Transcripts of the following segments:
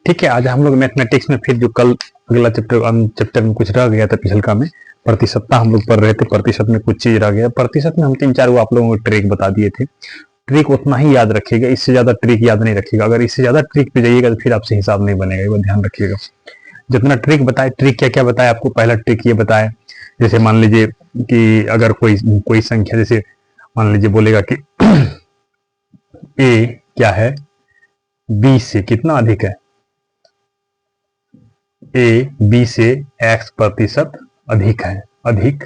ठीक है, आज हम लोग मैथमेटिक्स में फिर जो कल अगला चैप्टर में कुछ रह गया था पिछलका में, प्रतिशतता हम लोग पढ़ रहे थे। प्रतिशत में कुछ चीज रह गया। प्रतिशत में हम 3-4 वो आप लोगों को ट्रिक बता दिए थे। ट्रिक उतना ही याद रखिएगा, इससे ज्यादा ट्रिक याद नहीं रखिएगा। अगर इससे ज्यादा ट्रिक पे जाइएगा तो फिर आपसे हिसाब नहीं बनेगा, ये ध्यान रखिएगा। जितना ट्रिक बताए, ट्रिक क्या क्या बताया आपको। पहला ट्रिक ये बताया, जैसे मान लीजिए कि अगर कोई संख्या, जैसे मान लीजिए बोलेगा कि ए क्या है, बी से कितना अधिक है। ए बी से x प्रतिशत अधिक है, अधिक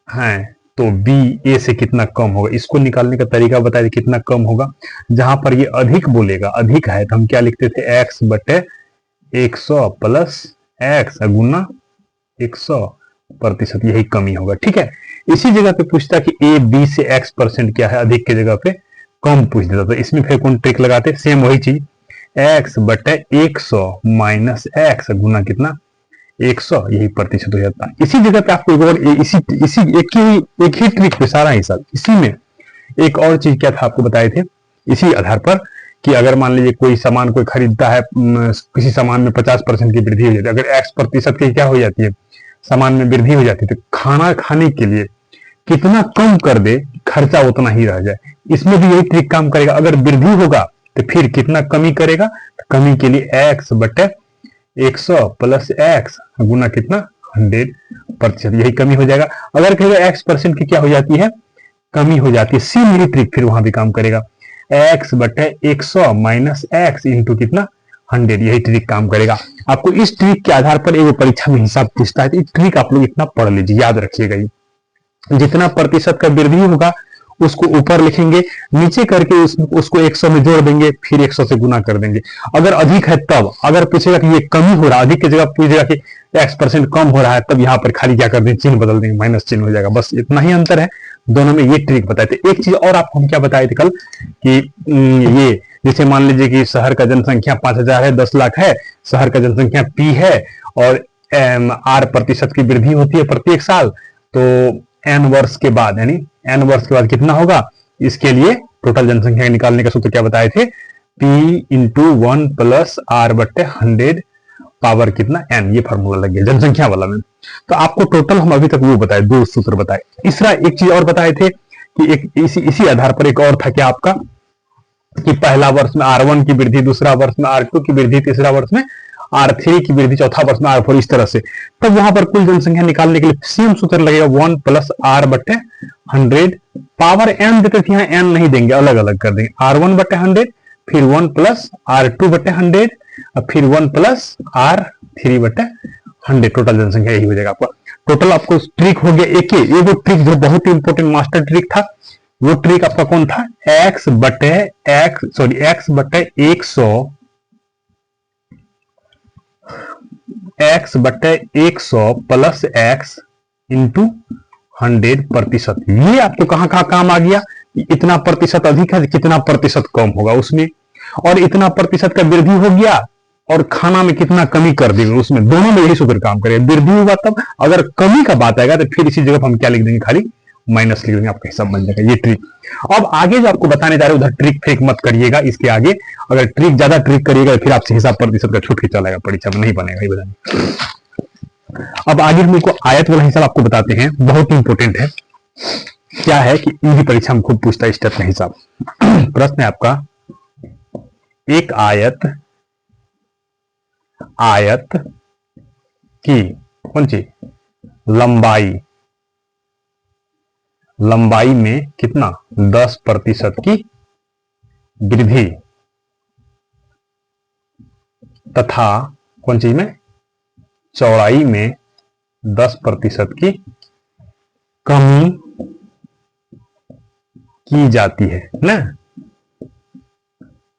है, तो b a से कितना कम होगा। इसको निकालने का तरीका बताइए कितना कम होगा। जहां पर ये अधिक बोलेगा, अधिक है, तो हम क्या लिखते थे, x बटे 100 प्लस x गुना 100 प्रतिशत, यही कमी होगा। ठीक है, इसी जगह पे पूछता कि a b से x% क्या है, अधिक के जगह पे कम पूछ देता। तो इसमें फिर कौन ट्रिक लगाते, सेम वही चीज, x बटे 100 माइनस x गुना कितना 100, यही प्रतिशत हो जाता है। इसी जगह पे आपको इसी एक ही ट्रिक पे सारा हिसाब। इसी में एक और चीज क्या था आपको बताए थे, इसी आधार पर कि अगर मान लीजिए कोई सामान कोई खरीदता है, किसी सामान में 50% की वृद्धि हो जाती है। अगर x प्रतिशत की क्या हो जाती है, सामान में वृद्धि हो जाती है, तो खाना खाने के लिए कितना कम कर दे, खर्चा उतना ही रह जाए। इसमें भी यही ट्रिक काम करेगा। अगर वृद्धि होगा तो फिर कितना कमी करेगा, तो कमी के लिए x बटे 100 प्लस x गुना कितना 100%, यही कमी हो जाएगा। अगर कहेगा x% की क्या हो जाती है, कमी हो जाती है, सेम यही ट्रिक फिर वहां भी काम करेगा। x बटे 100 माइनस x इंटू कितना 100, यही ट्रिक काम करेगा। आपको इस ट्रिक के आधार पर एक परीक्षा में हिसाब पूछता है, तो इस ट्रिक आप लोग इतना पढ़ लीजिए, याद रखिएगा। ये जितना प्रतिशत का वृद्धि होगा उसको ऊपर लिखेंगे, नीचे करके उसको 100 में जोड़ देंगे, फिर 100 से गुना कर देंगे। अगर अधिक है तब, अगर पूछेगा कि ये कमी हो रहा है, अधिक की जगह पूछेगा कि x% कम हो रहा है, तब यहाँ पर खाली क्या कर देंगे, चिन्ह बदल देंगे, माइनस चिन्ह हो जाएगा। बस इतना ही अंतर है दोनों में, ये ट्रिक बताए थे। एक चीज और आपको हम क्या बताए थे कल कि ये जैसे मान लीजिए कि शहर का जनसंख्या 5000 है, 10 लाख है, शहर का जनसंख्या p है और r प्रतिशत की वृद्धि होती है प्रत्येक साल, तो n वर्ष के बाद, यानी n वर्ष के बाद कितना होगा, इसके लिए टोटल जनसंख्या निकालने का सूत्र क्या बताए थे, p इंटू 1 प्लस r बट्टे 100 पावर कितना n, ये फॉर्मूला लग गया जनसंख्या वाला में। तो आपको टोटल हम अभी तक वो बताए, 2 सूत्र बताए। तीसरा एक चीज और बताए थे कि एक इसी आधार पर एक और था क्या आपका, कि पहला वर्ष में R1 की वृद्धि, दूसरा वर्ष में R2 की वृद्धि, तीसरा वर्ष में R3 की वृद्धि, चौथा वर्ष में R4, इस तरह से। तब वहां पर कुल जनसंख्या निकालने के लिए सेम सूत्र लगेगा, 1 प्लस R बटे 100 पावर n देते थे, यहाँ n नहीं देंगे, अलग अलग कर देंगे। R1 बटे 100, फिर 1 प्लस R2 बटे 100, और फिर 1 प्लस R3 बटे 100, टोटल जनसंख्या यही हो जाएगा आपका। टोटल आपको ट्रिक हो गया एक ही, ये वो ट्रिक जो बहुत ही इंपॉर्टेंट मास्टर ट्रिक था, वो ट्रिक आपका कौन था, x बटे 100, x बटे 100 प्लस x इंटू 100%। ये आपको कहां कहां काम आ गया, इतना प्रतिशत अधिक है, कितना प्रतिशत कम होगा उसमें, और इतना प्रतिशत का वृद्धि हो गया और खाना में कितना कमी कर देगा उसमें, दोनों में यही सूत्र काम करेगा। वृद्धि होगा तब, अगर कमी का बात आएगा तो फिर इसी जगह पर हम क्या लिख देंगे, खाली माइनस लिख देंगे, आपका हिसाब बन जाएगा। ये ट्रिक। अब आगे जो आपको बताने जा रहे हैं उधर ट्रिक फेक मत करिएगा, इसके आगे अगर ट्रिक ज्यादा ट्रिक करिएगा फिर आपसे हिसाब प्रतिशत का छूट के चलेगा, परीक्षा में नहीं बनेगा, ये बताने। अब आगे हम को आयत वाला हिसाब आपको बताते हैं, बहुत इंपॉर्टेंट है। क्या है कि इनकी परीक्षा में खूब पूछता है स्टेप का हिसाब। प्रश्न है आपका, एक आयत की कौन सी लंबाई में कितना 10% की वृद्धि तथा कौन चीज में, चौड़ाई में 10% की कमी की जाती है ना,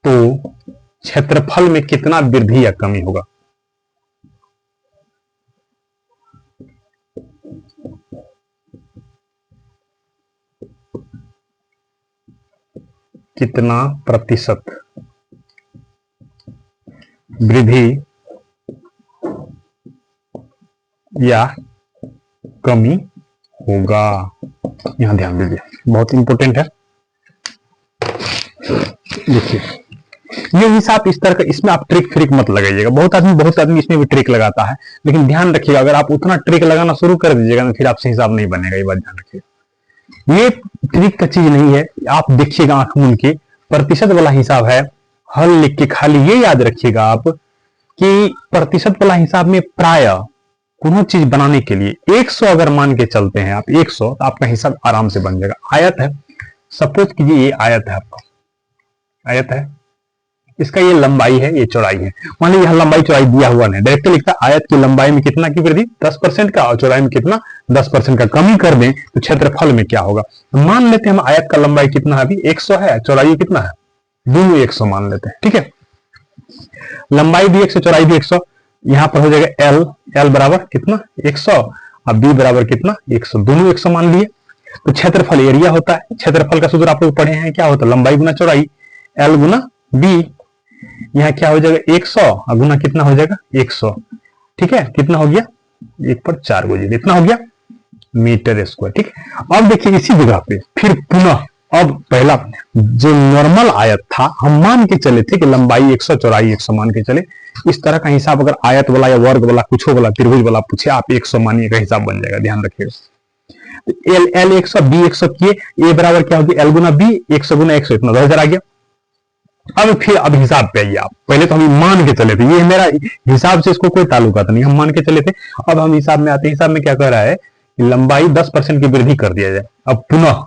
तो क्षेत्रफल में कितना वृद्धि या कमी होगा। कितना प्रतिशत वृद्धि या कमी होगा, यहां ध्यान दीजिए, बहुत इंपॉर्टेंट है। देखिए ये हिसाब इस तरह का, इसमें आप ट्रिक फ्रिक मत लगाइएगा। बहुत आदमी इसमें भी ट्रिक लगाता है, लेकिन ध्यान रखिएगा अगर आप उतना ट्रिक लगाना शुरू कर दीजिएगा ना फिर आपसे हिसाब नहीं बनेगा, ये बात ध्यान रखिएगा। ये ट्रिक का चीज नहीं है, आप देखिएगा आंख मूंद के, प्रतिशत वाला हिसाब है। हल लिख के खाली ये याद रखिएगा आप कि प्रतिशत वाला हिसाब में प्राय कोनो चीज बनाने के लिए 100 अगर मान के चलते हैं आप, 100, तो आपका हिसाब आराम से बन जाएगा। आयत है, सपोज कीजिए ये आयत है, आपका आयत है, इसका ये लंबाई है, ये चौड़ाई है। मान लीजिए यहाँ लंबाई चौड़ाई दिया हुआ नहीं, डायरेक्ट लिखता आयत की लंबाई में कितना की वृद्धि, 10% का, और चौड़ाई में कितना, 10% का। कमी कर दें तो क्षेत्रफल में क्या होगा। मान लेते हैं हम आयत का लंबाई कितना है, अभी 100 है, चौड़ाई कितना है, दोनों 100 मान लेते हैं, ठीक है। लंबाई भी 100, चौड़ाई भी 100, यहां पर हो जाएगा एल बराबर कितना, 100, और बी बराबर कितना, 100, दोनों 100 मान लिए। तो क्षेत्रफल एरिया होता है, क्षेत्रफल का सूत्र आप लोग पढ़े हैं, क्या होता है, लंबाई गुना चौड़ाई, एल गुना बी। यहाँ क्या हो जाएगा 100, और गुना कितना हो जाएगा 100, ठीक है। कितना हो गया, 1 पर 4 को जीरो, इतना हो गया मीटर स्क्वायर, ठीक है। अब देखिए इसी जगह पे फिर पुनः, अब पहला जो नॉर्मल आयत था, हम मान के चले थे कि लंबाई 100, चौड़ाई 100 मान के चले। इस तरह का हिसाब अगर आयत वाला या वर्ग वाला, कुछ वाला, त्रिभुज वाला पूछे, आप 100 मानिए का हिसाब बन जाएगा, ध्यान रखिएगा। एल 100, बी 100 किए, ए बराबर क्या होगी, एल गुना बी, 100 गुना 100, इतना 10,000 आ गया। अब हिसाब पे आइए आप, पहले तो हम मान के चले थे, ये मेरा हिसाब से इसको कोई ताल्लुकात नहीं, हम मान के चले थे। अब हम हिसाब में आते हैं, हिसाब में क्या कह रहा है कि लंबाई 10% की वृद्धि कर दिया जाए। अब पुनः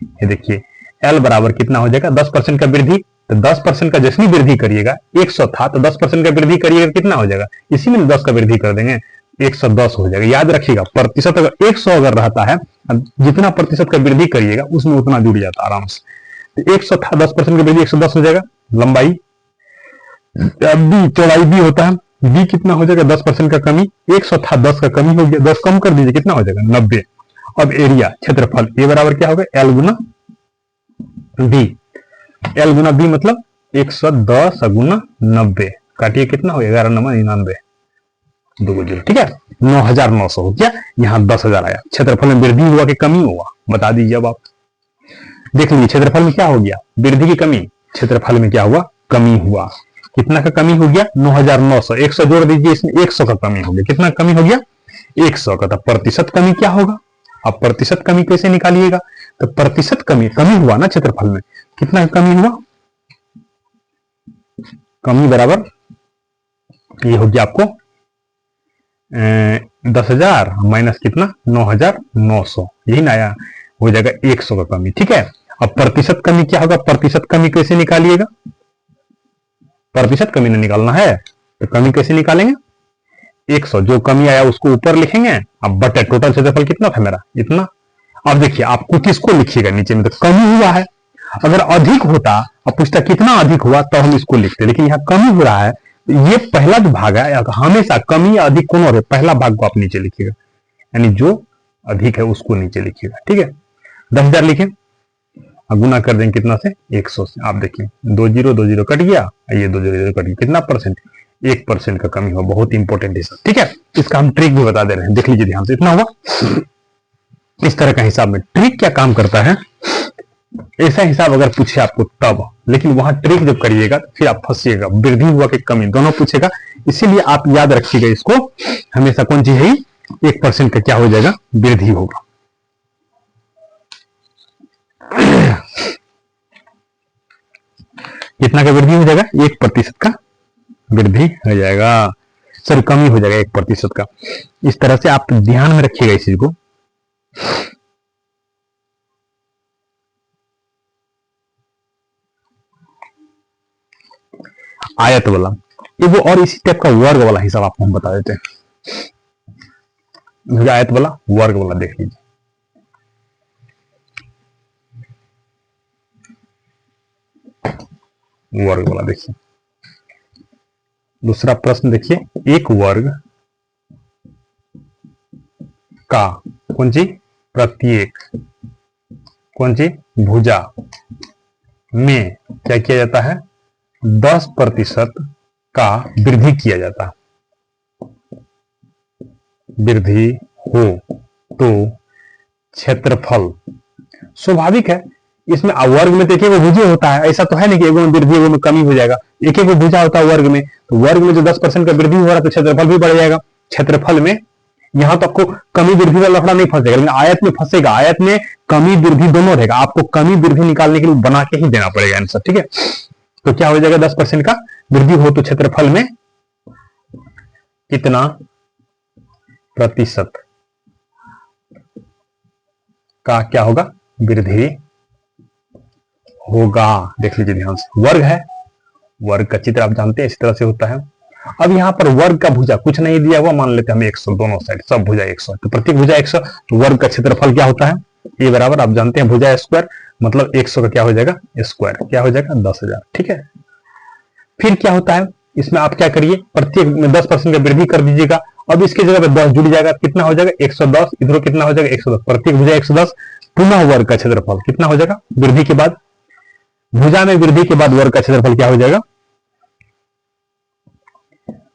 ये देखिए एल बराबर कितना हो जाएगा, 10% का वृद्धि, तो 10% का जितनी वृद्धि करिएगा, 100 था तो 10% का वृद्धि करिएगा कितना हो जाएगा, इसी में 10 का वृद्धि कर देंगे, 110 हो जाएगा। याद रखिएगा प्रतिशत अगर 100 अगर रहता है, जितना प्रतिशत का वृद्धि करिएगा उसमें उतना जुड़ जाता है आराम से। 100 था, 10% की वृद्धि 110 हो जाएगा। लंबाई बी, चौड़ाई बी होता है, बी कितना हो जाएगा, 10% का कमी, 100 था 10 का कमी हो गया, 10 कम कर दीजिए कितना हो जाएगा 90। अब एरिया, क्षेत्रफल, ए बराबर क्या होगा, एल गुना बी, एल गुना बी मतलब 110 गुना 90, काटिए कितना हो गया, 11 नंबर 99, 2 जीरो, ठीक है। 9,900 हो गया, यहाँ 10,000 आया। क्षेत्रफल में वृद्धि हुआ कि कमी हुआ, बता दीजिए। अब आप देख लीजिए क्षेत्रफल में क्या हो गया, वृद्धि की कमी, क्षेत्रफल में क्या हुआ, कमी हुआ। कितना का कमी हो गया, 9,900, 100 जोड़ दीजिए इसमें, 100 का कमी हो गया। कितना कमी हो गया, 100 का। तो प्रतिशत कमी क्या होगा, अब प्रतिशत कमी कैसे निकालिएगा, तो प्रतिशत कमी हुआ ना क्षेत्रफल में, कितना कमी हुआ, कमी बराबर ये हो गया आपको 10,000 माइनस कितना 9,900, यही ना आया, हो जाएगा 100 का कमी, ठीक है। अब प्रतिशत कमी क्या होगा, प्रतिशत कमी कैसे निकालिएगा, प्रतिशत कमी ने निकालना है तो कमी कैसे निकालेंगे, 100 जो कमी आया उसको ऊपर लिखेंगे, अब बटे टोटल क्षेत्रफल कितना था मेरा, इतना। अब देखिए आपको किसको लिखिएगा नीचे में, तो कमी हुआ है। अगर अधिक होता, अब पूछता कितना अधिक हुआ तो हम इसको लिखते, लेकिन यहाँ कमी हो रहा है, ये पहला जो भाग है, हमेशा कमी या अधिक कौन हो, पहला भाग को आप नीचे लिखिएगा, यानी जो अधिक है उसको नीचे लिखिएगा, ठीक है। 10,000 लिखें, गुना कर देंगे कितना से, 100 से। आप देखिए 2 जीरो कट गया, ये 2 जीरो कट गया, कितना परसेंट, 1% का कमी हुआ। बहुत इंपॉर्टेंट हिसाब, ठीक है। इसका हम ट्रिक भी बता दे रहे हैं, देख लीजिए ध्यान से। इतना हुआ, इस तरह का हिसाब में ट्रिक क्या काम करता है, ऐसा हिसाब अगर पूछे आपको तब, लेकिन वहां ट्रिक जब करिएगा फिर आप फंसिएगा, वृद्धि हुआ कि कमी, दोनों पूछेगा। इसीलिए आप याद रखिएगा इसको हमेशा, कौन चीज है, 1% का क्या हो जाएगा, वृद्धि होगा। कितना का वृद्धि हो जाएगा, 1% का वृद्धि हो जाएगा, सॉरी कमी हो जाएगा 1% का। इस तरह से आप ध्यान में रखिएगा इस चीज को। आयत वाला ये वो, और इसी टाइप का वर्ग वाला हिसाब आपको हम बता देते हैं। आयत वाला, वर्ग वाला देख लीजिए। वर्ग वाला देखिए, दूसरा प्रश्न देखिए, एक वर्ग का कौन सी, प्रत्येक कौन सी भुजा में क्या किया जाता है, 10% का वृद्धि किया जाता है। वृद्धि हो तो क्षेत्रफल, स्वाभाविक है इसमें वर्ग में तो एक एक भुजा होता है, ऐसा तो है नहीं कि एगो में वृद्धि एगो में कमी हो जाएगा, एक एक भुजा होता है वर्ग में, तो वर्ग में जो 10% का वृद्धि हो रहा है तो क्षेत्रफल भी बढ़ जाएगा। क्षेत्रफल में यहां तो आपको कमी वृद्धि का लफड़ा नहीं फंसेगा, लेकिन आयत में फंसेगा। आयत में कमी वृद्धि दोनों रहेगा, आपको कमी वृद्धि निकालने के लिए बना के ही देना पड़ेगा आंसर, ठीक है। तो क्या हो जाएगा, 10% का वृद्धि हो तो क्षेत्रफल में कितना प्रतिशत का क्या होगा, वृद्धि होगा। देख लीजिए ध्यान से, वर्ग है, वर्ग का चित्र आप जानते हैं इस तरह से होता है। अब यहां पर वर्ग का भुजा कुछ नहीं दिया हुआ, मान लेते हैं हम 100, दोनों साइड सब भुजा 100, तो प्रत्येक भुजा 100, तो वर्ग का क्षेत्रफल क्या होता है, ए बराबर आप जानते हैं भुजा स्क्वायर, मतलब 100 का क्या हो जाएगा स्क्वायर, क्या हो जाएगा 10,000, ठीक है। फिर क्या होता है इसमें, आप क्या करिए, प्रत्येक में 10% का वृद्धि कर दीजिएगा। अब इसकी जगह पे 10 जुड़ जाएगा, कितना हो जाएगा 110, इधर कितना हो जाएगा 110, प्रत्येक भुजा 110, पुनः वर्ग का क्षेत्रफल कितना हो जाएगा, वृद्धि के बाद, भुजा में वृद्धि के बाद वर्ग का क्षेत्रफल क्या हो जाएगा,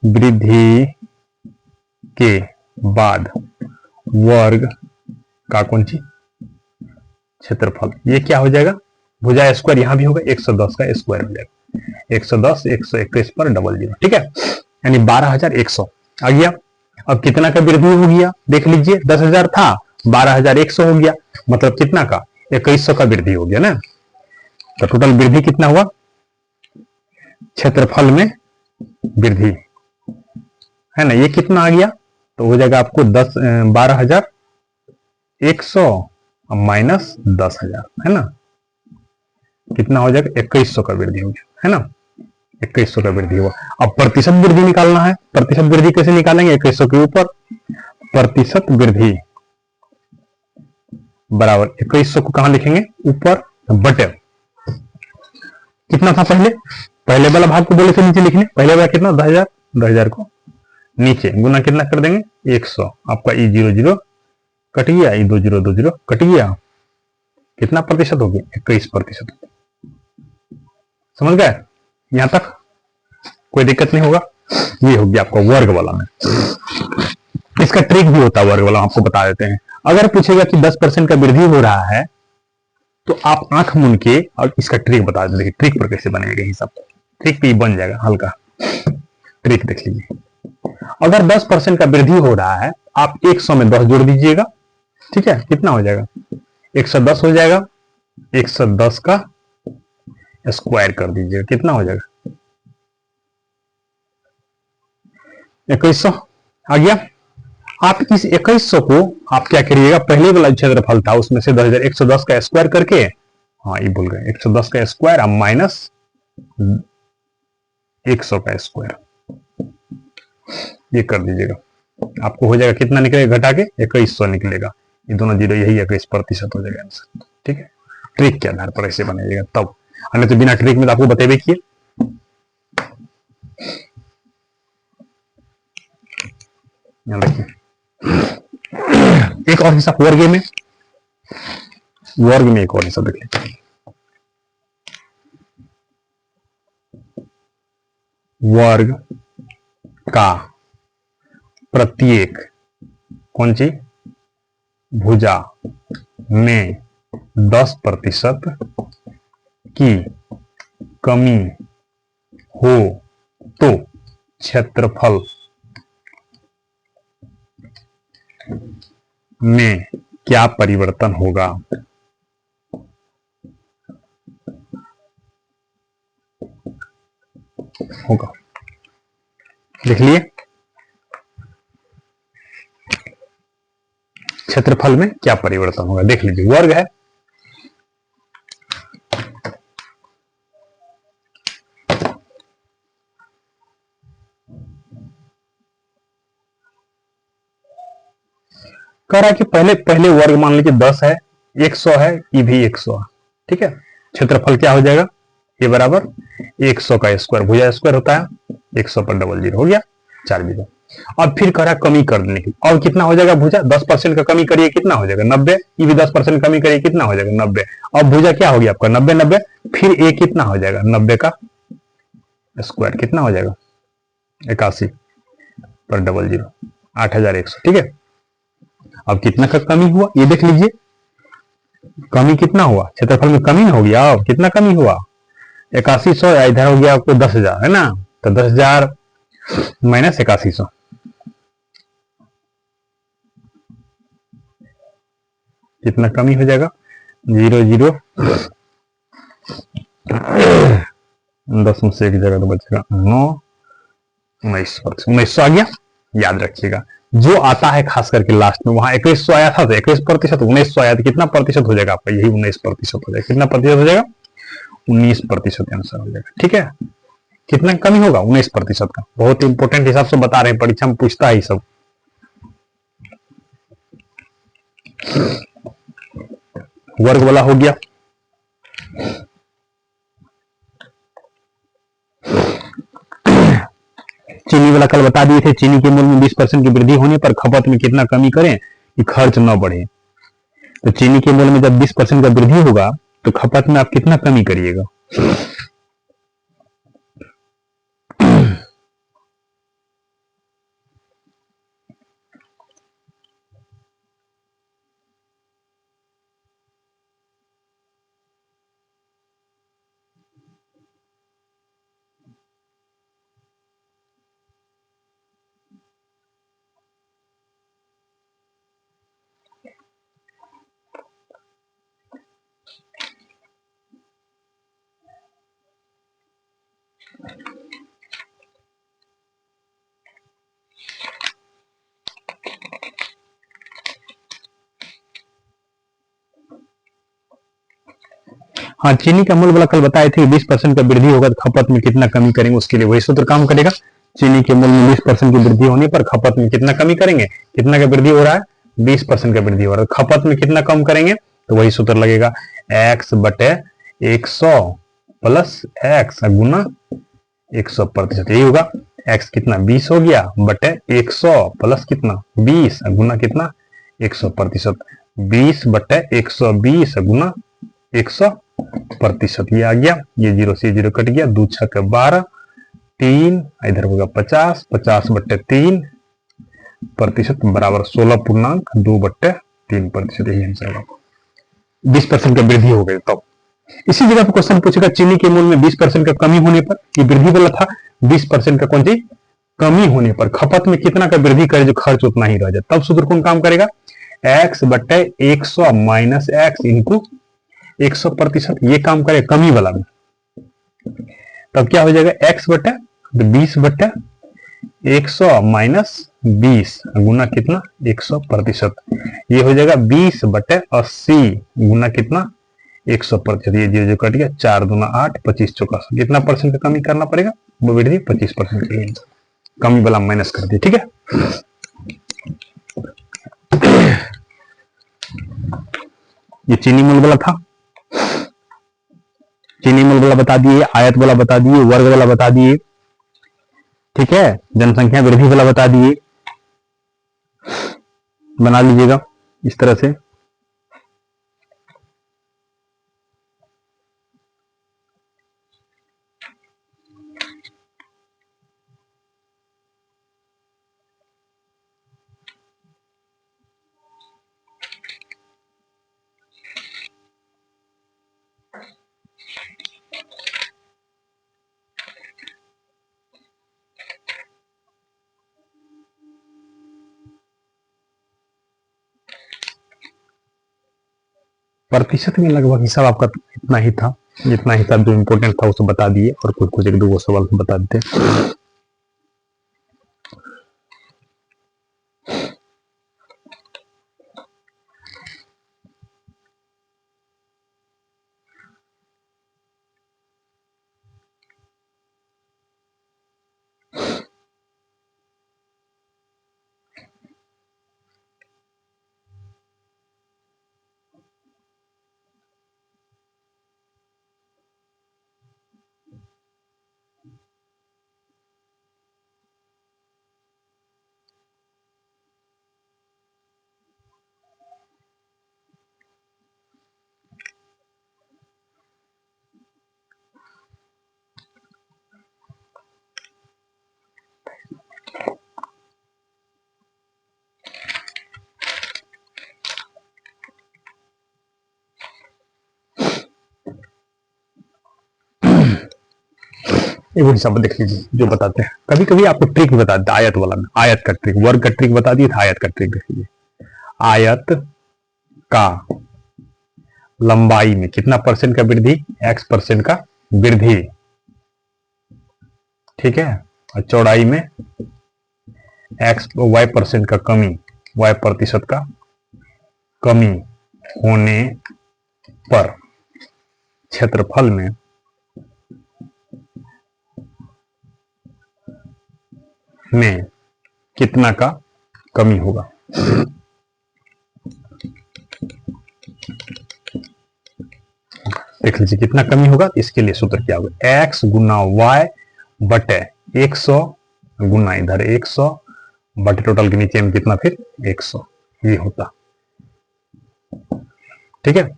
वृद्धि के बाद वर्ग का कौन सी क्षेत्रफल, ये क्या हो जाएगा, भुजा स्क्वायर यहां भी होगा, 110 का स्क्वायर हो जाएगा, 110 121 पर डबल जीरो, ठीक है, यानी 12,100 आ गया। अब कितना का वृद्धि हो गया, देख लीजिए 10,000 था, 12,100 हो गया, मतलब कितना का 2,100 का वृद्धि हो गया ना। तो टोटल वृद्धि कितना हुआ, क्षेत्रफल में वृद्धि है ना, ये कितना आ गया, तो हो जाएगा आपको 12,100 माइनस 10,000 है ना, कितना हो जाएगा 2,100 का वृद्धि हो गया है ना, 2,100 का वृद्धि हुआ। अब प्रतिशत वृद्धि निकालना है, प्रतिशत वृद्धि कैसे निकालेंगे, 2,100 के ऊपर प्रतिशत वृद्धि बराबर 2,100 को कहां लिखेंगे, ऊपर बटे कितना था पहले, पहले वाला भाग को बोले थे नीचे लिखने, पहले वाला कितना 10,000, 10,000 को नीचे गुना कितना कर देंगे 100, आपका ई 00 कट गया, ई 2020 कट गया, कितना प्रतिशत हो गया 21%। समझ गए, यहां तक कोई दिक्कत नहीं होगा। ये हो गया आपका वर्ग वाला में, इसका ट्रिक भी होता है वर्ग वाला, आपको बता देते हैं। अगर पूछेगा कि 10% का वृद्धि हो रहा है तो आप आंख मूंद के और इसका ट्रिक बता देते, ट्रिक पर कैसे बनेगा ये सब, ट्रिक पे बन जाएगा हल्का, ट्रिक देख लीजिए। अगर 10% का वृद्धि हो रहा है, आप 100 में 10 जोड़ दीजिएगा, ठीक है, कितना हो जाएगा 110 हो जाएगा, 110 का स्क्वायर कर दीजिएगा, कितना हो जाएगा 2,100 आ गया। आप इस 2,100 को आप क्या करिएगा, पहले वाला क्षेत्रफल था उसमें से 10,000 110 का स्क्वायर करके, हाँ ये भूल गए, 110 का स्क्वायर माइनस 100 का स्क्वायर, ये कर दीजिएगा, आपको हो जाएगा कितना निकलेगा, घटा के 2,100 निकलेगा, ये दोनों जीरो यही 21% हो जाएगा आंसर, ठीक है। ट्रिक के आधार पर ऐसे बनाइएगा तब, अन्य तो बिना ट्रिक में तो आपको बतेबे किए। देखिए एक और हिसाब वर्ग में, वर्ग में एक और हिसाब देख लीजिए, वर्ग का प्रत्येक कौन सी भुजा में 10% की कमी हो तो क्षेत्रफल में क्या परिवर्तन होगा। देख लिए, क्षेत्रफल में क्या परिवर्तन होगा, देख लीजिए वर्ग है, कह रहा है कि पहले पहले वर्ग मान लीजिए 10 है, 100 है, ये भी 100 है, ठीक है। क्षेत्रफल क्या हो जाएगा, ये बराबर 100 का स्क्वायर, भुजा स्क्वायर होता है 100 पर डबल जीरो हो गया 4 जीरो। अब फिर कह रहा है कमी कर देने की, और कितना हो जाएगा भुजा, 10% का कमी करिए कितना हो जाएगा 90, ये भी 10% कमी करिए कितना हो जाएगा 90। अब भुजा क्या हो गया आपका 90 90, फिर ए कितना हो जाएगा 90 का स्क्वायर, कितना हो जाएगा 81 पर डबल जीरो 8,100, ठीक है। अब कितना का कमी हुआ ये देख लीजिए, कमी कितना हुआ, क्षेत्रफल में कमी ना हो गया, और कितना कमी हुआ 8100, इधर हो गया आपको 10,000 है ना, तो 10,000 माइनस 8100, कितना कमी हो जाएगा, 0 0 10 में से एक जगह तो बचेगा 9, 1900 आ गया। याद रखिएगा जो आता है खास करके लास्ट में, वहां 2100 आया था तो 21%, 1900 आया तो कितना प्रतिशत हो जाएगा आपका, यही 19% हो जाएगा। कितना प्रतिशत हो जाएगा, 19% आंसर हो जाएगा। ठीक है, कितना कमी होगा, 19% का। बहुत इंपॉर्टेंट हिसाब से बता रहे हैं, परीक्षा में पूछता है ये सब। वर्ग वाला हो गया। चीनी वाला कल बता दिए थे, चीनी के मूल्य में 20% की वृद्धि होने पर खपत में कितना कमी करें कि खर्च न बढ़े। तो चीनी के मूल्य में जब 20% का वृद्धि होगा तो खपत में आप कितना कमी करिएगा। हाँ, चीनी का मूल्य वाला कल बताए थे 20% का वृद्धि होगा तो खपत में कितना कमी करेंगे, उसके लिए वही सूत्र काम करेगा। चीनी के मूल्य में 20% की वृद्धि होने पर खपत में कितना कमी करेंगे, कितना का वृद्धि हो रहा है, 20% का वृद्धि हो रहा है, खपत में कितना कम करेंगे, तो वही सूत्र लगेगा x बटे 100 प्लस x गुना 100%, यही होगा। x कितना 20 हो गया बटे 100 प्लस कितना 20 गुना कितना 100%, 20 बटे 120 गुना 100%, ये आ गया। ये 0 से 0 कट गया, 2 छक 12, 3 इधर होगा 50, 50/3 बराबर 16.2/3%, यही आंसर होगा। 20% का वृद्धि हो गई तब। इसी जगह पर क्वेश्चन पूछेगा चीनी के मूल्य में 20% का कमी होने पर, ये वृद्धि वाला था, 20% का कौन चीज कमी होने पर खपत में कितना का वृद्धि करे जो खर्च उतना ही रह जाए, तब सूत्र कौन काम करेगा, x बटे 100 माइनस एक्स इंटू 100%, ये काम करे कमी वाला में, तब क्या हो जाएगा x बटे 20 बटे 100 माइनस 20 गुना कितना 100%, ये हो जाएगा 20 बटे 80 गुना कितना 100%, ये जो कट गया 4 दूना 8, 25 चौका, कितना परसेंट का कमी करना पड़ेगा, वो वृद्धि 25% के लिए कमी वाला माइनस कर दिए। ठीक है, ये चीनी मूल्य वाला था, चीनी मूल्य वाला बता दिए, आयत वाला बता दिए, वर्ग वाला बता दिए, ठीक है, जनसंख्या वृद्धि वाला बता दिए, बना लीजिएगा इस तरह से। प्रतिशत में लगभग हिसाब आपका इतना ही था, जितना हिसाब जो इम्पोर्टेंट था उसको बता दिए, और कुछ कुछ एक दो सवाल बता देते। एक और हिसाब देख लीजिए जो बताते हैं, कभी कभी आपको ट्रिक बता देता है आयत वाला में, आयत का ट्रिक, वर्ग का ट्रिक बता दिए था, आयत का ट्रिक देख लीजिए। आयत का लंबाई में कितना परसेंट का वृद्धि, x परसेंट का वृद्धि, ठीक है, और चौड़ाई में y परसेंट का कमी, y प्रतिशत का कमी होने पर क्षेत्रफल में कितना का कमी होगा। देख लीजिए कितना कमी होगा, इसके लिए सूत्र क्या होगा, x गुना y बटे 100 गुना इधर 100 बटे टोटल के नीचे में कितना फिर 100, ये होता, ठीक है।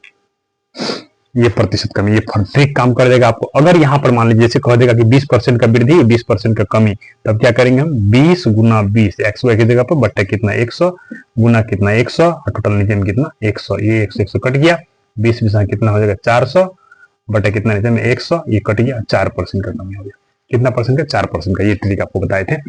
ये प्रतिशत कमी, ये ट्रिक काम कर देगा आपको। अगर यहां पर मान लीजिए जैसे कह देगा कि 20% का वृद्धि 20% का कमी, तब क्या करेंगे हम 20 गुना 20 एक्स वाई की जगह पर बट्टे कितना 100 गुना कितना 100 और टोटल नीचे में कितना 100, ये 100 कट गया, 20 कितना हो जाएगा 400 बटे कितना नीचे में 100, ये कट गया, 4% का कमी हो गया। कितना परसेंट का, 4% का। ये ट्रिक आपको बताए थे।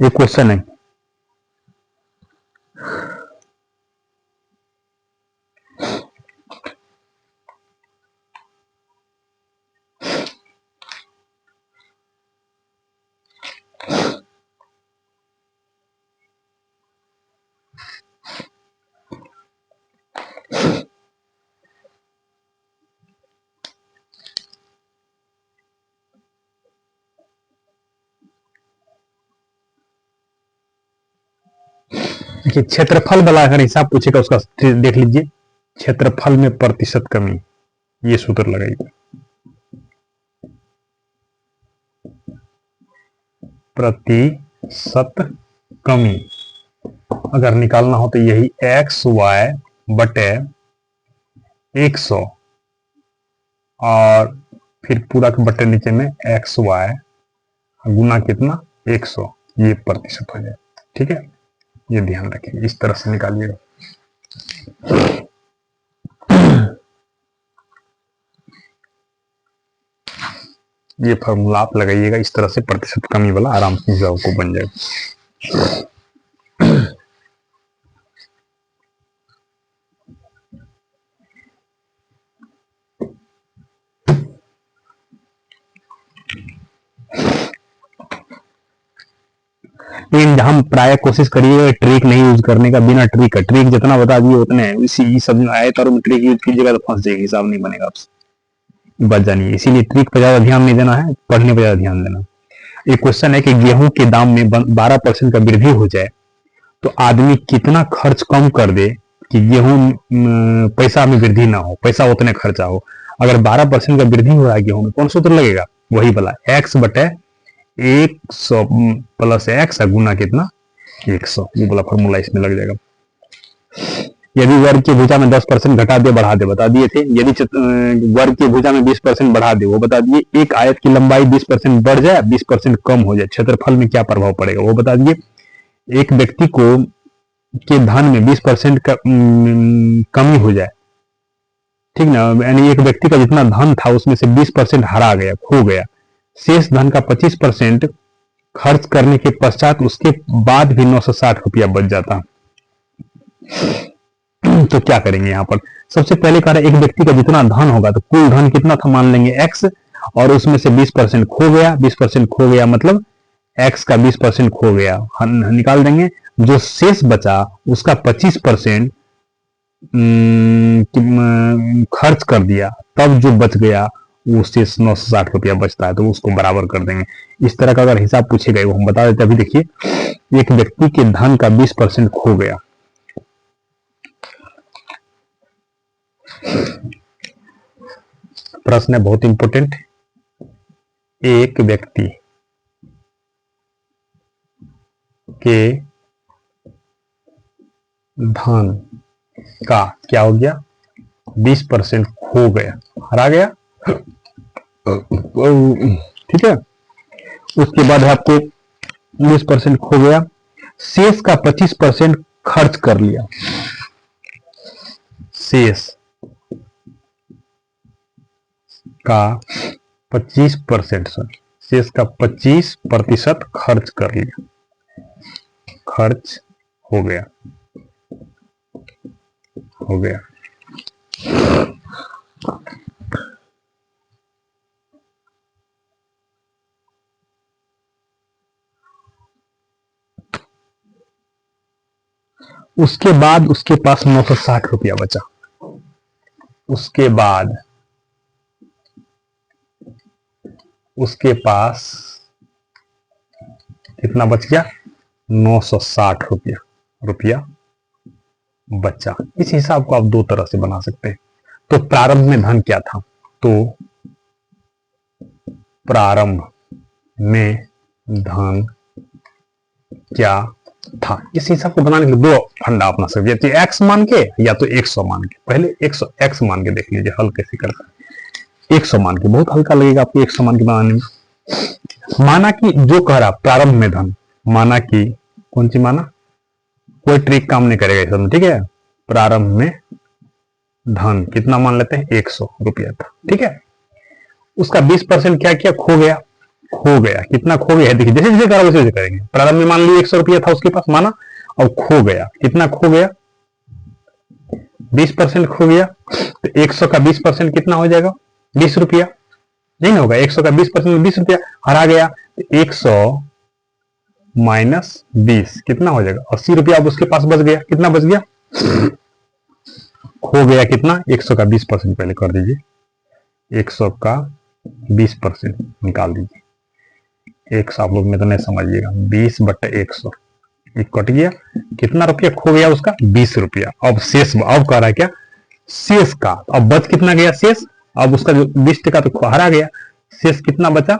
ये क्वेश्चन है, देखिए क्षेत्रफल वाला अगर हिसाब पूछेगा उसका देख लीजिए, क्षेत्रफल में प्रतिशत कमी, ये सूत्र लगाइए, प्रतिशत कमी अगर निकालना हो तो यही एक्स वाई बटे 100 और फिर पूरा के बटे नीचे में एक्स वाई गुना कितना 100, ये प्रतिशत हो जाए, ठीक है। ये ध्यान रखिए, इस तरह से निकालिएगा। ये फॉर्मूला आप लगाइएगा इस तरह से, प्रतिशत कमी वाला आराम से जवाब को बन जाएगा। लेकिन हम प्राय कोशिश करिए ट्रिक नहीं यूज करने का, बिना ट्रिक का, ट्रिक जितना बता दिए उतने इसी सब आए तो ट्रिक यूज कीजिएगा तो फंस जाएगा, हिसाब नहीं बनेगा आपसे, बच जानिए। इसीलिए ट्रिक पर ज्यादा ध्यान नहीं देना है, पढ़ने पर ज्यादा ध्यान देना। एक क्वेश्चन है कि गेहूं के दाम में 12% का वृद्धि हो जाए तो आदमी कितना खर्च कम कर दे कि गेहूं पैसा में वृद्धि ना हो, पैसा उतने खर्चा हो। अगर 12% का वृद्धि हो रहा है गेहूं में, कौन सूत्र लगेगा, वही वाला एक्स बटे 100 प्लस एक्स गुना कितना 100, ये वाला फॉर्मूला इसमें लग जाएगा। यदि वर्ग की भुजा में 10% घटा दे बढ़ा दे बता दिए थे, यदि वर्ग की भुजा में 20% बढ़ा दे वो बता दिए, एक आयत की लंबाई 20% बढ़ जाए 20% कम हो जाए क्षेत्रफल में क्या प्रभाव पड़ेगा वो बता दिए। एक व्यक्ति को के धन में 20% का कमी हो जाए, ठीक ना, यानी एक व्यक्ति का जितना धन था उसमें से 20% हरा गया, खो गया, शेष धन का 25% खर्च करने के पश्चात उसके बाद भी 960 रुपया बच जाता। तो क्या करेंगे यहाँ पर, सबसे पहले कह रहा है एक व्यक्ति का जितना धन होगा तो कुल धन कितना था मान लेंगे x, और उसमें से 20% खो गया, 20% खो गया मतलब x का 20% खो गया, निकाल देंगे। जो शेष बचा उसका 25% खर्च कर दिया, तब जो बच गया वो शेष 960 रुपया बचता है, तो उसको बराबर कर देंगे। इस तरह का अगर हिसाब पूछेगा वो हम बता देते। अभी देखिए एक व्यक्ति के धन का 20% खो गया, प्रश्न है बहुत इंपॉर्टेंट, एक व्यक्ति के धन का क्या हो गया, 20% खो गया, हरा गया। ठीक है, उसके बाद आपको 20% खो गया, शेष का 25% खर्च कर लिया। शेष का 25%, सॉरी, शेष का 25% खर्च कर लिया, खर्च हो गया, हो गया। उसके बाद उसके पास 960 रुपया बचा। उसके बाद उसके पास कितना बच गया, 960 रुपया बचा। इस हिसाब को आप दो तरह से बना सकते हैं। तो प्रारंभ में धन क्या था, तो प्रारंभ में धन क्या था, इस हिसाब को बनाने के लिए दो फंडा अपना सकते हैं, या तो x मान के या तो 100 मान के। पहले 100 x मान के देख लीजिए हल कैसे करता है। 100 मान के बहुत हल्का लगेगा आपको 100 मान के बनाने में। माना कि जो कह रहा प्रारंभ में धन, माना कि कौन सी माना, कोई ट्रिक काम नहीं करेगा इसमें, ठीक है। प्रारंभ में धन कितना मान लेते हैं, 100 रुपया था, ठीक है। उसका 20% क्या किया, खो गया। खो गया, कितना खो गया, देखिए जैसे जैसे करा वैसे वैसे करेंगे। प्रारंभ में मान लीजिए 100 रुपया था उसके पास, माना, और खो गया, कितना खो गया, 20% खो गया। तो 100 का 20% कितना हो जाएगा, 20 रुपया, नहीं होगा। 100 का 20% 20 रुपया, हरा गया। तो 100 माइनस 20 कितना हो जाएगा, 80 रुपया। अब उसके पास बच गया, कितना बच गया, खो गया कितना, 100 का 20% पहले कर दीजिए, 100 का 20% निकाल दीजिए। 100 आप लोग में तो नहीं समझिएगा, 20/100 कट गया, कितना रुपया खो गया उसका, 20 रुपया। अब शेष, अब कह रहा है क्या, शेष का, अब बच कितना गया शेष, अब उसका जो 20 तो हरा गया, शेष कितना बचा,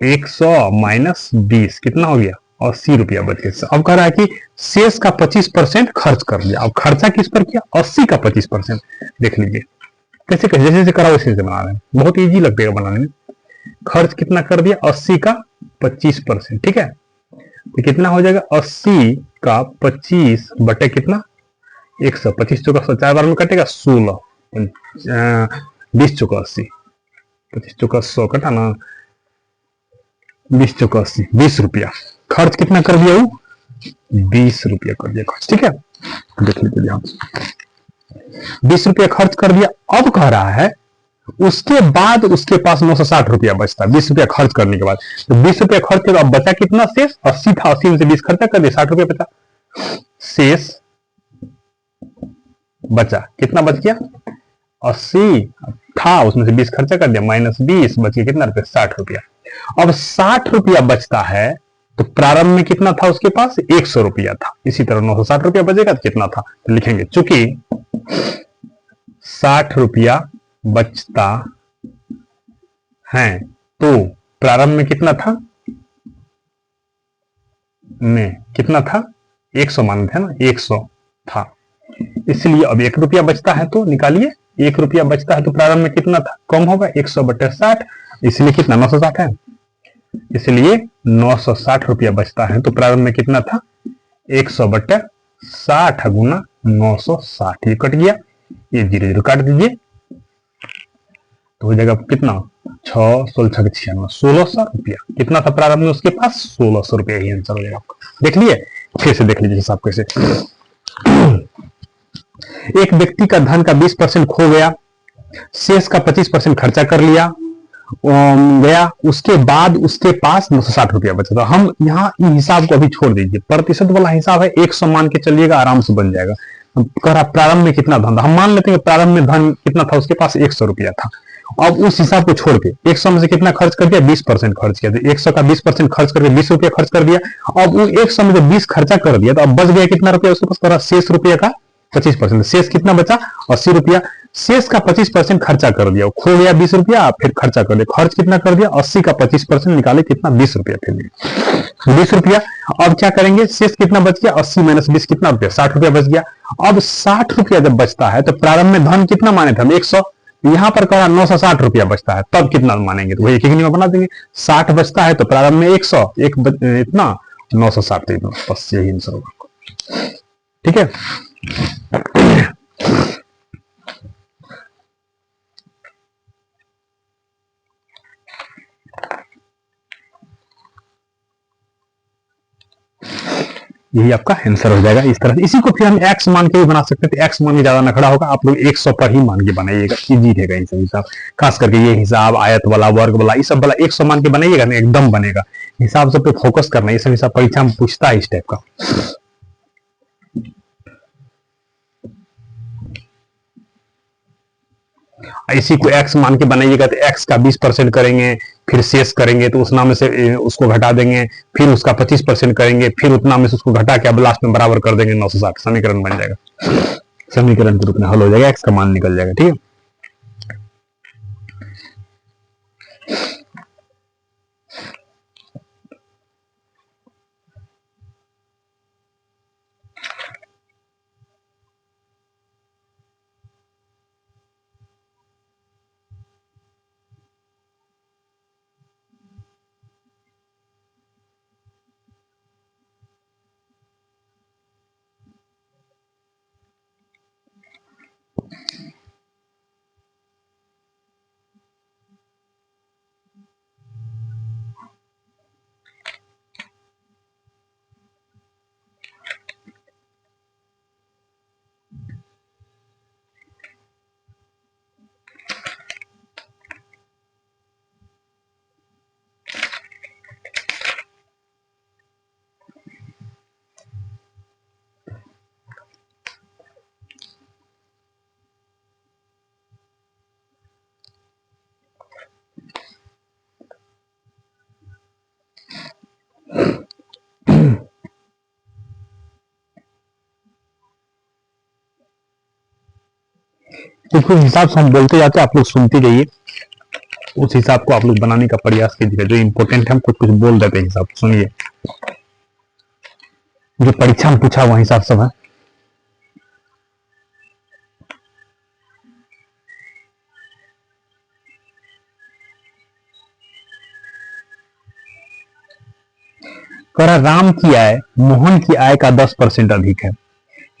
100 माइनस 20 कितना हो गया, 80 रुपया बच गया। अब कह रहा है कि शेष का 25% खर्च कर लिया। अब खर्चा किस पर किया, 80 का 25%। देख लीजिए कैसे कैसे, जैसे जैसे करा वैसे बना रहे हैं, बहुत इजी लगेगा बनाने में। खर्च कितना कर दिया, 80 का 25%, ठीक है। तो कितना हो जाएगा, 80 का 25 बटे कितना, 100, 25 चौका 100, 4 बार में कटेगा 16, 20 चौका 80, 25 चौका 100 कटा ना, 20 चौका 80, 20 रुपया खर्च कितना कर दिया, वो 20 रुपया कर दिया खर्च, ठीक है। देख लीजिए ध्यान से, 20 रुपया खर्च कर दिया। अब कह रहा है उसके बाद उसके पास 960 रुपया बचता है, 20 रुपया खर्च करने के बाद। तो 20 रुपया खर्च किया, अब बचा कितना शेष, 80 था, 80 में से 20 खर्चा कर दिया, 60 रुपया बचा। शेष बचा, कितना बच गया, 80 था, उसमें से 20 खर्चा कर दिया, माइनस 20 बच गया कितना रुपया, 60 रुपया। अब 60 रुपया बचता है, तो प्रारंभ में कितना था उसके पास, 100 रुपया था। इसी तरह 960 रुपया बचेगा तो कितना था, तो लिखेंगे चूंकि 60 रुपया बचता है, तो प्रारंभ में कितना था, में कितना था, 100 मान थे ना, 100 था, इसलिए अब 1 रुपया बचता है, तो निकालिए 1 रुपया बचता है, तो प्रारंभ में कितना था, कम होगा, 100/60, इसलिए कितना 960 है, इसलिए 960 रुपया बचता है। तो प्रारंभ में कितना था, 100/60 गुना 960, ये कट गया, ये 0 काट दीजिए, तो हो जाएगा कितना, 6 16 96, 1600 रुपया कितना था प्रारंभ में उसके पास, 1600 रुपया ही आंसर हो जाएगा आपका। देख लिए, फिर से देख लीजिए हिसाब कैसे। एक व्यक्ति का धन का 20% खो गया, शेष का 25% खर्चा कर लिया गया, उसके बाद उसके पास 960 रुपया बचा। तो हम यहाँ हिसाब को अभी छोड़ दीजिए, प्रतिशत वाला हिसाब है, 100 मान के चलिएगा, आराम से बन जाएगा। कह रहा प्रारंभ में कितना धन था, हम मान लेते हैं प्रारंभ में धन कितना था उसके पास, 100 रुपया था। अब उस हिसाब को छोड़ के 100 में से कितना खर्च कर दिया, 20% खर्च किया। 100 का 20% खर्च करके 20 रुपया खर्च कर दिया। अब वो 100 में जब 20 खर्चा कर दिया, तो अब बच गया कितना रुपया उसके पास, शेष रुपया का 25%, शेष कितना बचा, 80 रुपया। शेष का 25% खर्चा कर दिया, खो गया 20 रुपया, फिर खर्चा कर दिया, खर्च कितना कर दिया 80 का 25% निकाले कितना 20 रुपया, फिर 20 रुपया। अब क्या करेंगे, शेष कितना बच गया 80 माइनस 20 कितना रुपया 60 रुपया बच गया। अब 60 रुपया जब बचता है तो प्रारंभ में धन कितना माने थे हम 100, यहां पर कहा 960 रुपया बचता है, तब कितना मानेंगे, तो वही एक ही बना देंगे। 60 बचता है तो प्रारंभ में 100 इतना 960, बस यही आंसर होगा। ठीक है, यही आपका आंसर हो जाएगा इस तरह से। इसी को फिर हम एक्स मान के भी बना सकते हैं, तो एक्स मान के ज्यादा नखड़ा होगा, आप लोग 100 पर ही मान के बनाइएगा, इजी रहेगा इन सब हिसाब, खास करके ये हिसाब आयत वाला वर्ग वाला ये सब वाला 100 मान के बनाइएगा ना, एकदम बनेगा। हिसाब सब पे फोकस करना, ये सब हिसाब परीक्षा में पूछता है इस टाइप का। इसी को x मान के बनाइएगा तो x का 20% करेंगे, फिर शेष करेंगे तो उस नाम में से उसको घटा देंगे, फिर उसका 25% करेंगे, फिर उतना में से उसको घटा के अब लास्ट में बराबर कर देंगे 960, समीकरण बन जाएगा, समीकरण के रूप में हल हो जाएगा, x का मान निकल जाएगा। ठीक है, तो कुछ हिसाब से हम बोलते जाते हैं, आप लोग सुनते जाइए, उस हिसाब को आप लोग बनाने का प्रयास कीजिएगा, जो इंपॉर्टेंट है हम कुछ कुछ बोल देते हैं हिसाब, सुनिए जो परीक्षा में पूछा हुआ हिसाब सब है। कह रहा राम की आय मोहन की आय का 10% अधिक है,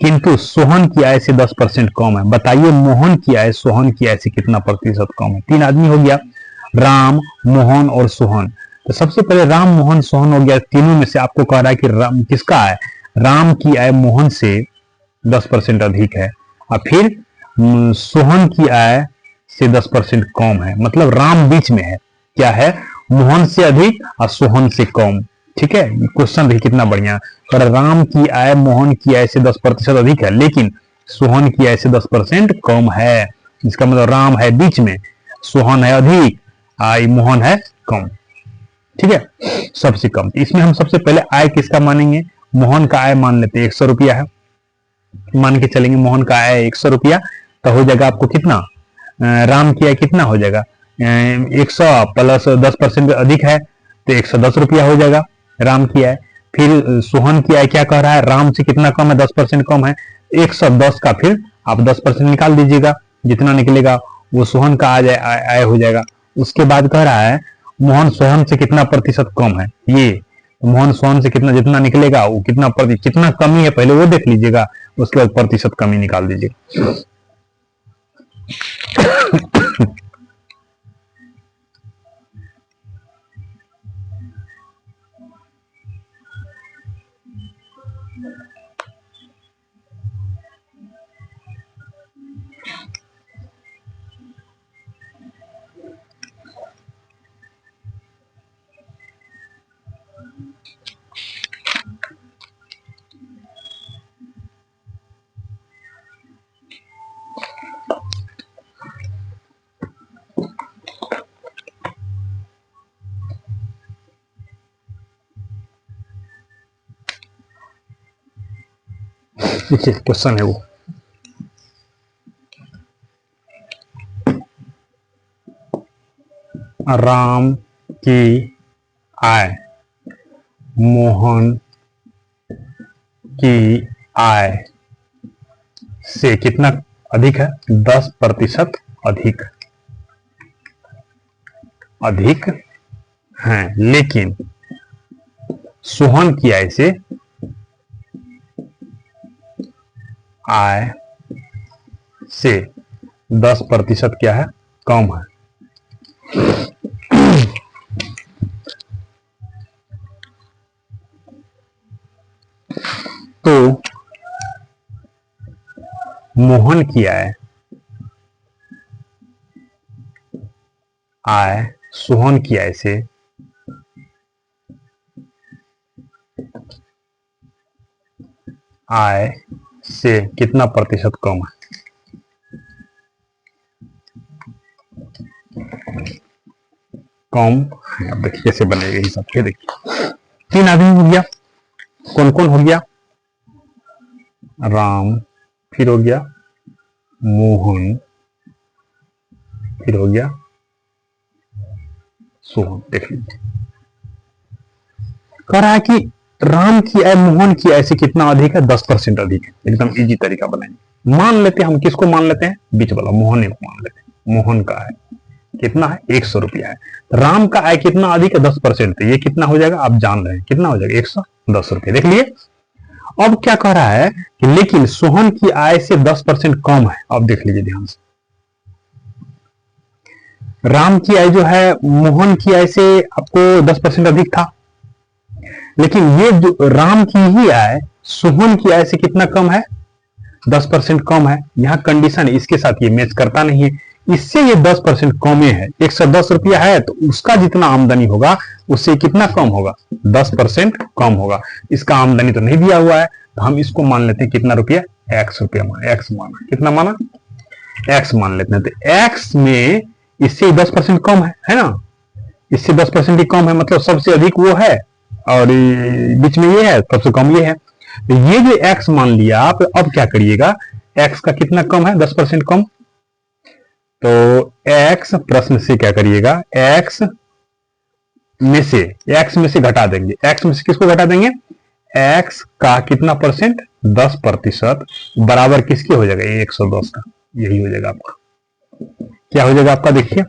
किंतु सोहन की आय से 10% कम है, बताइए मोहन की आय सोहन की आय से कितना प्रतिशत कम है। 3 आदमी हो गया, राम, मोहन और सोहन। तो सबसे पहले राम, मोहन, सोहन हो गया, तीनों में से आपको कह रहा है कि राम किसका आय, राम की आय मोहन से 10% अधिक है, और फिर सोहन की आय से 10% कम है, मतलब राम बीच में है, क्या है, मोहन से अधिक और सोहन से कम। ठीक है, क्वेश्चन देखिए कितना बढ़िया, पर राम की आय मोहन की आय से 10% अधिक है, लेकिन सोहन की आय से 10% कम है, इसका मतलब राम है बीच में, सोहन है अधिक, आय मोहन है कम। ठीक है, सबसे कम। इसमें हम सबसे पहले आय किसका मानेंगे, मोहन का आय मान लेते हैं 100 रुपया है, मान के चलेंगे मोहन का आय 100 रुपया, तो हो जाएगा आपको कितना, राम की आय कितना हो जाएगा 100 प्लस 10% अधिक है तो 110 रुपया हो जाएगा राम की आय। फिर सोहन की आय क्या कह रहा है, राम से कितना कम है 10% कम है, 110 का फिर आप 10% निकाल दीजिएगा, जितना निकलेगा वो सोहन का आय हो जाएगा। उसके बाद कह रहा है मोहन सोहन से कितना प्रतिशत कम है, ये मोहन सोहन से कितना जितना निकलेगा वो कितना कमी है पहले वो देख लीजिएगा, उसके बाद प्रतिशत कमी निकाल दीजिएगा। देखिए क्वेश्चन है वो, राम की आय मोहन की आय से कितना अधिक है? 10% अधिक अधिक है। लेकिन सोहन की आय से 10% क्या है? कम है। तो मोहन की आय सोहन की आय से कितना प्रतिशत कम है? कम है। अब देखिए कैसे बनेगा हिसाब से। देखिए 3 आदमी हो गया। कौन कौन हो गया? राम, फिर हो गया मोहन, फिर हो गया सोहन। देख लीजिए कह रहा है कि राम की आय मोहन की आय से कितना अधिक है? 10% अधिक है। एकदम इजी तरीका बनाएंगे। मान लेते हैं हम किसको मान लेते हैं? बीच वाला मोहन को मान लेते हैं। मोहन का आय कितना है? 100 रुपया है। राम का आय कितना अधिक है? 10%। तो ये कितना हो जाएगा? आप जान रहे हैं कितना हो जाएगा? 110 रुपये। देख लिए। अब क्या कह रहा है कि लेकिन सोहन की आय से 10% कम है। अब देख लीजिए ध्यान से। राम की आय जो है मोहन की आय से आपको 10% अधिक था, लेकिन ये जो राम की ही आय सोहन की आय से कितना कम है? 10% कम है। यहां कंडीशन है, इसके साथ ये मैच करता नहीं है, इससे ये 10% कम है। 110 रुपया है तो उसका जितना आमदनी होगा उससे कितना कम होगा? 10% कम होगा। इसका आमदनी तो नहीं दिया हुआ है तो हम इसको मान लेते हैं कितना रुपया? x रुपया माना। x माना कितना माना? x मान लेते हैं। तो x में इससे 10% कम है ना? इससे 10% ही कम है, मतलब सबसे अधिक वो है और बीच में ये है, सबसे कम ये है। तो ये जो x मान लिया आप, अब क्या करिएगा? x का कितना कम है? 10% कम। तो x प्रश्न से क्या करिएगा? x में से घटा देंगे। x में से किसको घटा देंगे? x का कितना परसेंट? 10% बराबर किसके हो जाएगा? 110 का। यही हो जाएगा आपका। क्या हो जाएगा आपका? देखिए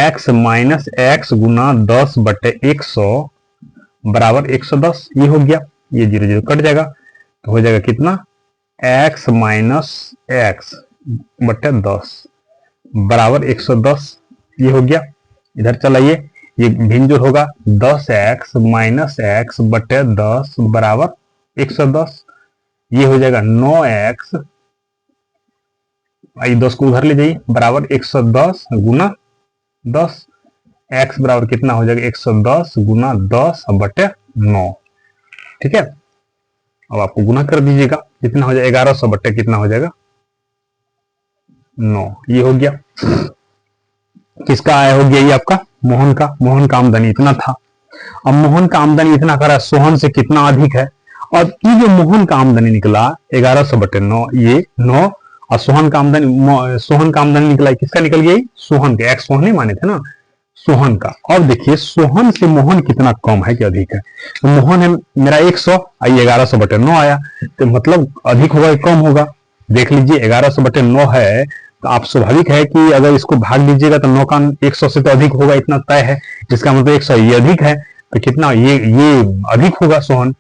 x माइनस एक्स गुना 10/100 बराबर 110। ये हो गया। ये 0 0 कट जाएगा तो हो जाएगा कितना? x माइनस एक्स बटे 10 बराबर 110। ये हो गया। इधर चलाइए, ये भिन्न होगा। 10x माइनस एक्स बटे 10 बराबर 110। ये हो जाएगा 9x, 10 को उधर ले जाइए, बराबर 110 गुना 10। x बराबर कितना हो जाएगा? 110 गुना 10 बटे 9। ठीक है। अब आपको गुना कर दीजिएगा, कितना हो जाएगा? 1100 बटे कितना हो जाएगा? 9। ये हो गया। किसका आय हो गया? ये आपका मोहन का। मोहन का आमदनी इतना था। अब मोहन का आमदनी इतना करा, सोहन से कितना अधिक है? और ये जो मोहन का आमदनी निकला 1100 बटे 9, ये 9, और सोहन का आमदनी निकला किसका? निकल गया सोहन के। एक्स सोहन ही माने थे ना, सोहन का। अब देखिए सोहन से मोहन कितना कम है कि अधिक है? तो मोहन है मेरा 100, आइए 1100 बटे 9 आया, तो मतलब अधिक होगा या कम होगा? देख लीजिए 1100 बटे 9 है तो आप स्वाभाविक है कि अगर इसको भाग लीजिएगा तो 9 का 100 से तो अधिक होगा, इतना तय है। जिसका मतलब 100 ये अधिक है तो कितना? ये अधिक होगा सोहन।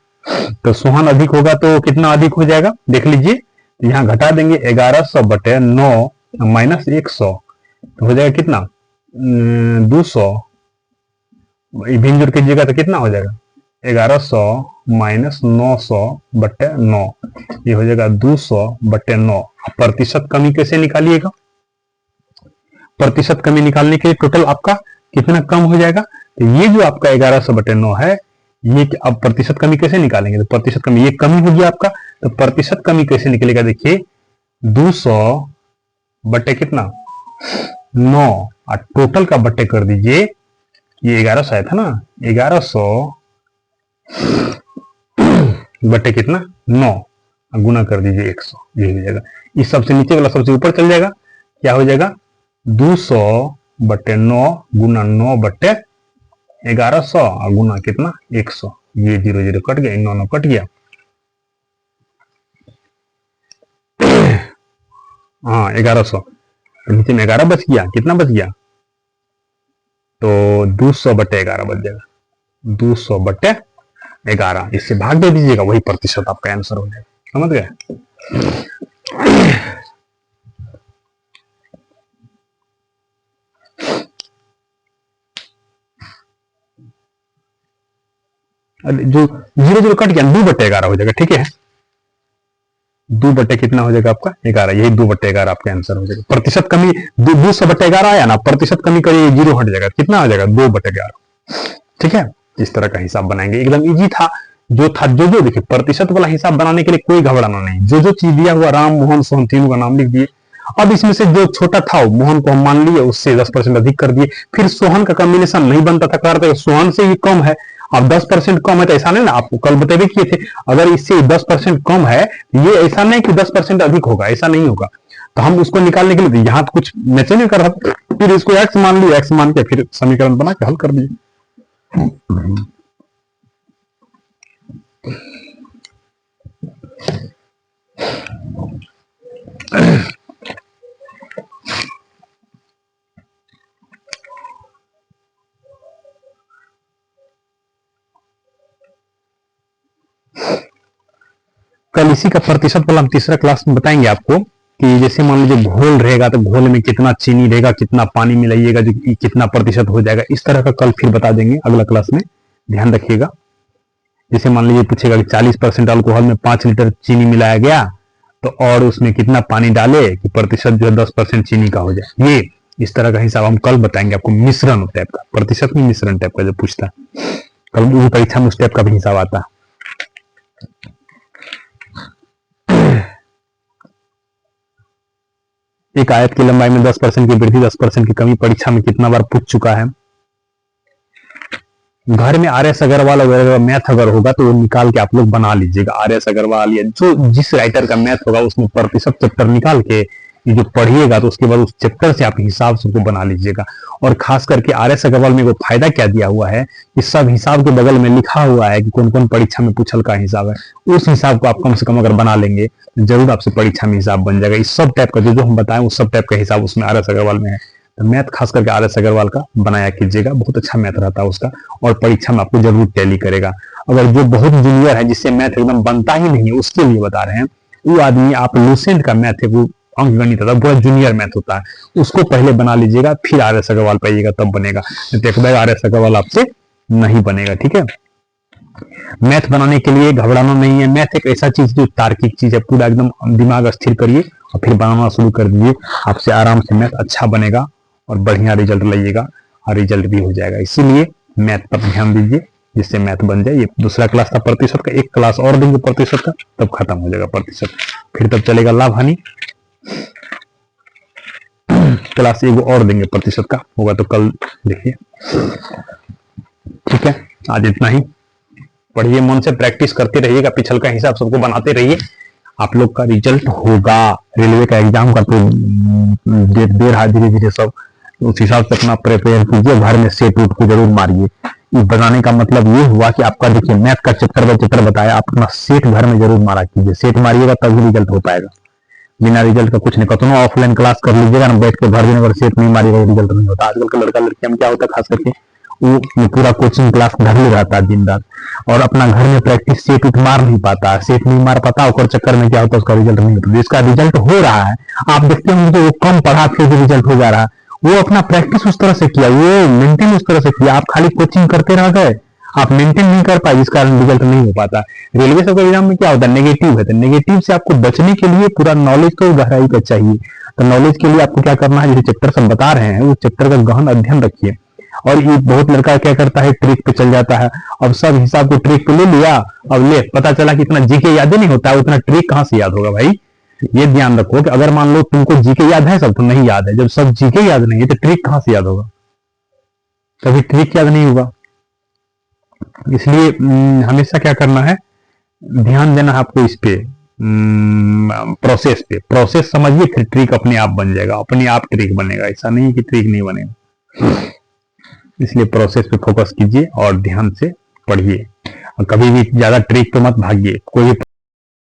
तो सोहन अधिक होगा तो कितना अधिक हो जाएगा? देख लीजिए, यहां घटा देंगे 1100 बटे 9 माइनस 100 तो हो जाएगा कितना? 200। भिन्न जोड़ कीजिएगा तो कितना हो जाएगा? 1100 माइनस 900 बटे 9, ये हो जाएगा 200 बटे 9। प्रतिशत कमी कैसे निकालिएगा? प्रतिशत कमी निकालने के लिए टोटल आपका कितना कम हो जाएगा? तो ये जो आपका 1100 बटे 9 है, ये अब प्रतिशत कमी कैसे निकालेंगे? तो प्रतिशत कमी, ये कमी हो गया आपका, तो प्रतिशत कमी कैसे निकलेगा? देखिए 200 बटे कितना? 9, और टोटल का बटे कर दीजिए। ये 1100 आया था ना, 1100 बटे कितना? 9, गुना कर दीजिए 100। ये हो जाएगा। इस सबसे नीचे वाला सबसे ऊपर चल जाएगा। क्या हो जाएगा? 200 बटे 9 गुना 9 बटे 1100 और गुना कितना 100। ये 0 0 कट गया, 9 9 कट गया। हाँ 1100, तो नीचे में 11 बच गया, कितना बच गया, तो 200 बटे 11 बच जाएगा, 200 बटे 11। इससे भाग दे दीजिएगा, वही प्रतिशत आपका आंसर हो जाएगा। समझ गए। जो 0 0 कट गया, 2 बटे 11 हो जाएगा। ठीक है, 2 बटे कितना हो जाएगा आपका 11, यही 2 बटे 11 आपका आंसर हो जाएगा। प्रतिशत कमी 200 बटे 11 आया ना, प्रतिशत कमी करिए 0 हट जाएगा, कितना आ जाएगा 2 बटे 11। ठीक है, इस तरह का हिसाब बनाएंगे, एकदम इजी था। जो देखिए प्रतिशत वाला हिसाब बनाने के लिए कोई घबराना नहीं, जो चीज दिया हुआ राम मोहन सोहन तीनों का नाम लिख दिए। अब इसमें से जो छोटा था मोहन को हम मान लिए, उससे 10% अधिक कर दिए। फिर सोहन का कॉम्बिनेशन नहीं बनता था, करते सोहन से ही कम है, अब 10% कम है तो ऐसा नहीं ना, आपको कल बता किए थे, अगर इससे 10% कम है, ये ऐसा नहीं कि 10% अधिक होगा, ऐसा नहीं होगा। तो हम उसको निकालने के लिए यहाँ कुछ मैच नहीं कर रहा, फिर इसको x मान लिया, x मान के फिर समीकरण बना के हल कर दिए। कल इसी का प्रतिशत वाला हम तीसरा क्लास में बताएंगे आपको, कि जैसे मान लीजिए घोल रहेगा तो घोल में कितना चीनी रहेगा, कितना पानी मिलाइएगा, जो कितना प्रतिशत हो जाएगा, इस तरह का कल फिर बता देंगे अगला क्लास में, ध्यान रखिएगा। जैसे मान लीजिए पूछेगा कि 40% अल्कोहल में 5 लीटर चीनी मिलाया गया, तो और उसमें कितना पानी डाले कि प्रतिशत जो है 10% चीनी का हो जाए। ये इस तरह का हिसाब हम कल बताएंगे आपको, मिश्रण टाइप का, प्रतिशत में मिश्रण टाइप का जो पूछता है कल परीक्षा में, उस टाइप का भी हिसाब आता है। एक आयत की लंबाई में 10% की वृद्धि 10% की कमी परीक्षा में कितना बार पूछ चुका है। घर में आर एस अग्रवाल वगैरह मैथ अगर होगा तो वो निकाल के आप लोग बना लीजिएगा। आर एस अग्रवाल या जो जिस राइटर का मैथ होगा उसमें प्रतिशत चैप्टर निकाल के ये जो पढ़िएगा, तो उसके बाद उस चैप्टर से आप हिसाब से उसको बना लीजिएगा। और खास करके आर एस अग्रवाल में वो फायदा क्या दिया हुआ है कि सब हिसाब के बगल में लिखा हुआ है कि कौन कौन परीक्षा में पूछल का हिसाब है। उस हिसाब को आप कम से कम अगर बना लेंगे तो जरूर आपसे परीक्षा में हिसाब बन जाएगा। इस सब टाइप का जो हम बताएं उस सब टाइप का हिसाब उसमें आर एस अग्रवाल में है। तो मैथ खास करके आर एस अग्रवाल का बनाया कीजिएगा, बहुत अच्छा मैथ रहता है उसका, और परीक्षा में आपको जरूर टैली करेगा। अगर जो बहुत जूनियर है जिससे मैथ एकदम बनता ही नहीं है, उसके लिए बता रहे हैं, वो आदमी आप लूसेंट का मैथ है, वो अंक गणित होता है, बहुत जूनियर मैथ होता है, उसको पहले बना लीजिएगा, फिर आर एस अग्रवाल पाइएगा तब बनेगा, नहीं आर एस अग्रवाल आपसे नहीं बनेगा। ठीक है, मैथ बनाने के लिए घबराना नहीं है। मैथ एक ऐसा चीज जो तार्किक चीज है, पूरा एकदम दिमाग स्थिर करिए और फिर बनाना शुरू कर दीजिए, आपसे आराम से मैथ अच्छा बनेगा और बढ़िया रिजल्ट लाइएगा, और रिजल्ट भी हो जाएगा। इसीलिए मैथ पर ध्यान दीजिए जिससे मैथ बन जाए। ये दूसरा क्लास था प्रतिशत का, एक क्लास और देंगे प्रतिशत का, तब खत्म हो जाएगा प्रतिशत, फिर तब चलेगा लाभ हानि। क्लास एक और देंगे प्रतिशत का, होगा तो कल देखिए। ठीक है, आज इतना ही। पढ़िए मन से, प्रैक्टिस करते रहिएगा, पिछल का हिसाब सबको बनाते रहिए, आप लोग का रिजल्ट होगा। रेलवे का एग्जाम का तो दे रहा धीरे धीरे सब, उस हिसाब से अपना प्रिपेयर कीजिए, घर में सेट उठ को जरूर मारिए। इस बनाने का मतलब ये हुआ कि आपका देखिए मैथ का चैप्टर बाय चैप्टर बताया, आप अपना सेट घर में जरूर मारा कीजिए, सेट मारिएगा तभी रिजल्ट हो पाएगा, बिना रिजल्ट का कुछ नहीं। कतनो ऑफलाइन क्लास कर लीजिएगा ना बैठ के, भर दिन अगर सेट नहीं मारिएगा रिजल्ट नहीं होता। आजकल के लड़का लड़कियां में क्या होता है, खास करके वो पूरा कोचिंग क्लास घर में रहता है दिन रात, और अपना घर में प्रैक्टिस सेट उठ मार नहीं पाता, सेट नहीं मार पाता, और चक्कर में क्या होता है उसका रिजल्ट नहीं होता। जिसका रिजल्ट हो रहा है आप देखते होंगे वो कम पढ़ा फिर भी रिजल्ट हो जा रहा है, वो अपना प्रैक्टिस उस तरह से किया, वो मेंटेन उस तरह से किया। आप खाली कोचिंग करते रह गए, आप मेंटेन नहीं कर पाए, जिस कारण रिजल्ट नहीं हो पाता। रेलवे सब एग्जाम में क्या होता है, नेगेटिव है, तो नेगेटिव से आपको बचने के लिए पूरा नॉलेज तो गहराई का चाहिए। तो नॉलेज के लिए आपको क्या करना है, जैसे चैप्टर सब बता रहे हैं उस चैप्टर का गहन अध्ययन रखिए। और ये बहुत लड़का क्या करता है, ट्रिक पे चल जाता है, अब सब हिसाब को ट्रिक पे ले लिया, अब ले पता चला कि इतना जीके याद ही नहीं होता है, उतना ट्रिक कहां से याद होगा भाई। ये ध्यान रखो कि अगर मान लो तुमको जीके याद है सब तो नहीं याद है, जब सब जीके याद नहीं है तो ट्रिक कहां से याद होगा, कभी ट्रिक याद नहीं होगा। इसलिए हमेशा क्या करना है, ध्यान देना है आपको इस पे, प्रोसेस पे, प्रोसेस समझिए, फिर ट्रिक अपने आप बन जाएगा, अपने आप ट्रिक बनेगा, ऐसा नहीं कि ट्रिक नहीं बनेगा। इसलिए प्रोसेस पे फोकस कीजिए और ध्यान से पढ़िए, और कभी भी ज्यादा ट्रिक पे मत भागिए। कोई भी